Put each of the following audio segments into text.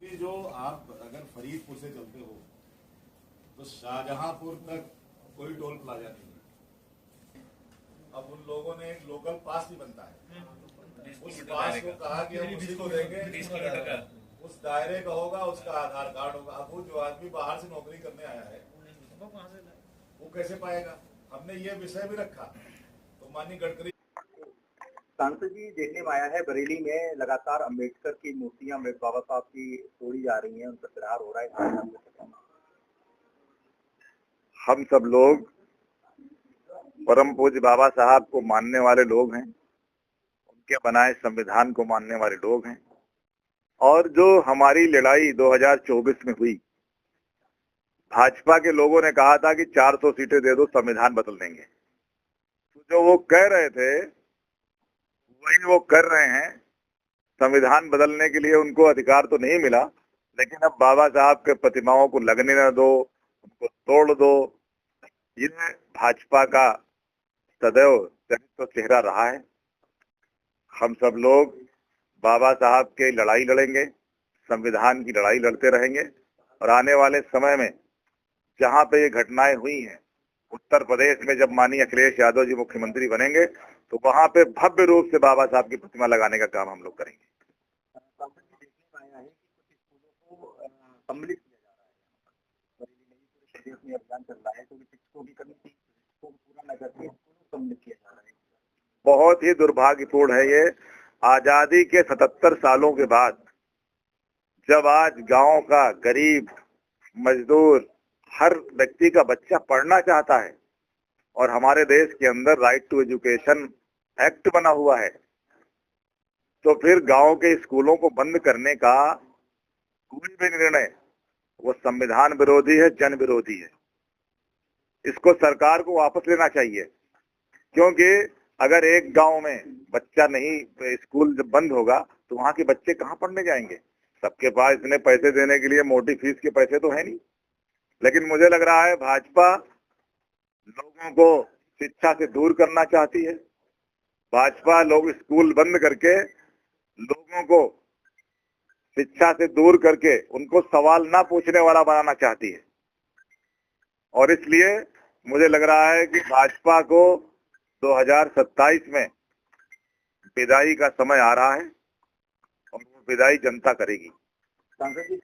जी, जो आप अगर फरीदपुर से चलते हो तो शाहजहांपुर तक कोई टोल प्लाजा नहीं है। अब उन लोगों ने एक लोकल पास भी बनता है, उस पास को कहा कि हम उसी को देंगे, 20 किलोमीटर का उस दायरे का होगा, उसका आधार कार्ड होगा। अब वो जो आदमी बाहर से नौकरी करने आया है वो कैसे पाएगा? हमने ये विषय भी रखा तो माननीय गडकरी सांसद जी देखने में आया है बरेली में लगातार अम्बेडकर की मूर्तियां बाबा साहब की तोड़ी जा रही हैं, उन पर प्रहार हो रहा है। हम सब लोग परम पूज्य बाबा साहब को मानने वाले लोग हैं, उनके बनाए संविधान को मानने वाले लोग हैं। और जो हमारी लड़ाई 2024 में हुई, भाजपा के लोगों ने कहा था कि 400 सीटें दे दो, संविधान बदल देंगे। तो जो वो कह रहे थे वही वो कर रहे हैं। संविधान बदलने के लिए उनको अधिकार तो नहीं मिला, लेकिन अब बाबा साहब के प्रतिमाओं को लगने न दो, उनको तोड़ दो। ये भाजपा का सदैव चरित्र चेहरा रहा है। हम सब लोग बाबा साहब के लड़ाई लड़ेंगे, संविधान की लड़ाई लड़ते रहेंगे। और आने वाले समय में जहां पे ये घटनाएं हुई हैं, उत्तर प्रदेश में जब माननीय अखिलेश यादव जी मुख्यमंत्री बनेंगे तो वहां पे भव्य रूप से बाबा साहब की प्रतिमा लगाने का काम हम लोग करेंगे। सम्मिलित किया जा रहा है, प्रदेश में अभियान चल रहा है, तो शिक्षकों की कमी को पूरा न करके सम्मिलित किया जा रहा है। बहुत ही दुर्भाग्यपूर्ण है ये। आजादी के 77 सालों के बाद जब आज गांव का गरीब मजदूर हर व्यक्ति का बच्चा पढ़ना चाहता है और हमारे देश के अंदर राइट टू एजुकेशन एक्ट बना हुआ है, तो फिर गांव के स्कूलों को बंद करने का कोई भी निर्णय वो संविधान विरोधी है, जन विरोधी है। इसको सरकार को वापस लेना चाहिए, क्योंकि अगर एक गांव में बच्चा नहीं, स्कूल जब बंद होगा तो वहां के बच्चे कहाँ पढ़ने जाएंगे? सबके पास इतने पैसे देने के लिए मोटी फीस के पैसे तो है नहीं। लेकिन मुझे लग रहा है भाजपा लोगों को शिक्षा से दूर करना चाहती है। भाजपा लोग स्कूल बंद करके लोगों को शिक्षा से दूर करके उनको सवाल ना पूछने वाला बनाना चाहती है। और इसलिए मुझे लग रहा है कि भाजपा को 2027 में विदाई का समय आ रहा है और वो विदाई जनता करेगी। सांसद जी,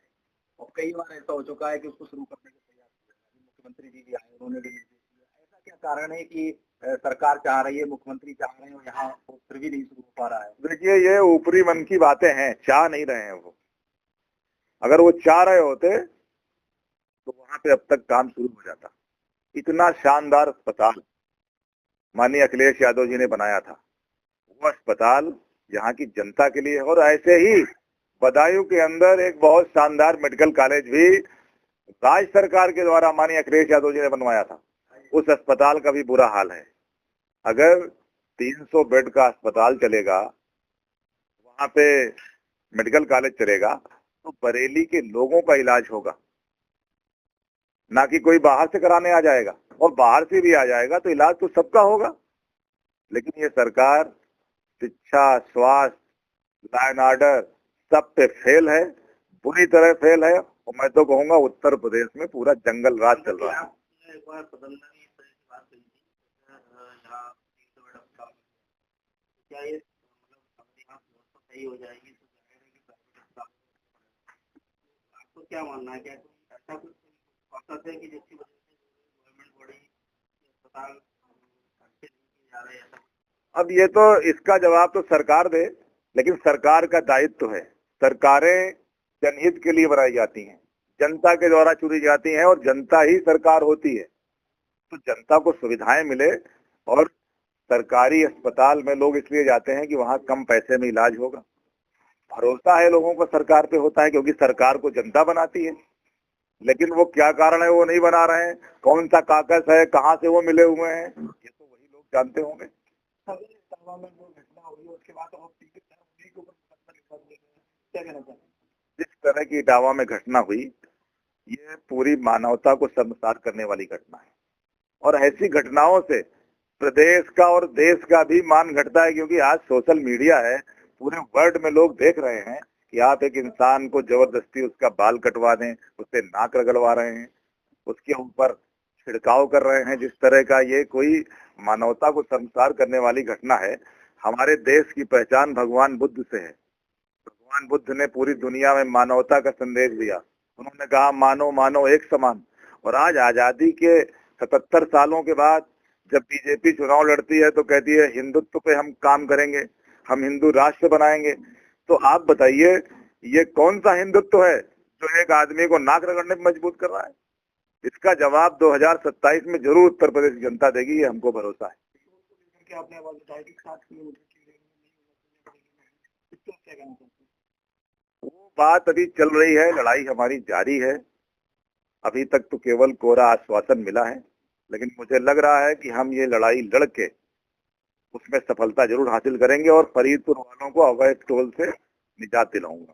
कई बार ऐसा हो चुका है कि उसको शुरू करने के प्रयास किए, मुख्यमंत्री जी भी आए, उन्होंने भी निर्देश दिया। ऐसा क्या कारण है कि सरकार चाह रही है, मुख्यमंत्री चाह रहे हैं और यहाँ फिर भी नहीं शुरू हो पा रहा है? देखिए, ये ऊपरी मन की बातें हैं, चाह नहीं रहे हैं वो। अगर वो चाह रहे होते तो वहां पे अब तक काम शुरू हो जाता। इतना शानदार अस्पताल माननीय अखिलेश यादव जी ने बनाया था, वो अस्पताल यहाँ की जनता के लिए। और ऐसे ही बदायूं के अंदर एक बहुत शानदार मेडिकल कॉलेज भी राज्य सरकार के द्वारा माननीय अखिलेश यादव जी ने बनवाया था। उस अस्पताल का भी बुरा हाल है। अगर 300 बेड का अस्पताल चलेगा, वहां पे मेडिकल कॉलेज चलेगा, तो बरेली के लोगों का इलाज होगा, ना कि कोई बाहर से कराने आ जाएगा। और बाहर से भी आ जाएगा तो इलाज तो सबका होगा। लेकिन ये सरकार शिक्षा, स्वास्थ्य, लॉ एंड ऑर्डर सब पे फेल है, बुरी तरह फेल है। और मैं तो कहूंगा उत्तर प्रदेश में पूरा जंगल राज चल रहा है। आपको क्या मानना है, क्या ऐसा कुछ औसत है कि जिसकी वजह से गवर्नमेंट बॉडी अस्पताल जा रहे हैं? अब ये तो इसका जवाब तो सरकार दे, लेकिन सरकार का दायित्व है। सरकारें जनहित के लिए बनाई जाती हैं, जनता के द्वारा चुनी जाती हैं और जनता ही सरकार होती है। तो जनता को सुविधाएं मिले। और सरकारी अस्पताल में लोग इसलिए जाते हैं कि वहां कम पैसे में इलाज होगा। भरोसा है लोगों को सरकार पे होता है, क्योंकि सरकार को जनता बनाती है। लेकिन वो क्या कारण है वो नहीं बना रहे हैं, कौन सा कागज है, कहाँ से वो मिले हुए हैं, ये तो वही लोग जानते होंगे। जिस तरह की इटावा में घटना हुई, ये पूरी मानवता को शर्मसार करने वाली घटना है। और ऐसी घटनाओं से प्रदेश का और देश का भी मान घटता है, क्योंकि आज सोशल मीडिया है, पूरे वर्ल्ड में लोग देख रहे हैं कि आप एक इंसान को जबरदस्ती उसका बाल कटवा दें, उससे नाक रगड़वा रहे हैं, उसके ऊपर छिड़काव कर रहे हैं। जिस तरह का ये कोई मानवता को शर्मसार करने वाली घटना है। हमारे देश की पहचान भगवान बुद्ध से है। भगवान बुद्ध ने पूरी दुनिया में मानवता का संदेश दिया। उन्होंने कहा मानो मानो एक समान। और आज आजादी के 77 सालों के बाद जब बीजेपी चुनाव लड़ती है तो कहती है हिंदुत्व पे हम काम करेंगे, हम हिंदू राष्ट्र बनाएंगे। तो आप बताइए ये कौन सा हिंदुत्व है जो एक आदमी को नाक रगड़ने पर मजबूर कर रहा है? इसका जवाब 2027 में जरूर उत्तर प्रदेश की जनता देगी, ये हमको भरोसा है। वो बात अभी चल रही है, लड़ाई हमारी जारी है। अभी तक तो केवल कोरा आश्वासन मिला है, लेकिन मुझे लग रहा है कि हम ये लड़ाई लड़के उसमें सफलता जरूर हासिल करेंगे और फरीदपुर वालों को अवैध टोल से निजात दिलाऊंगा।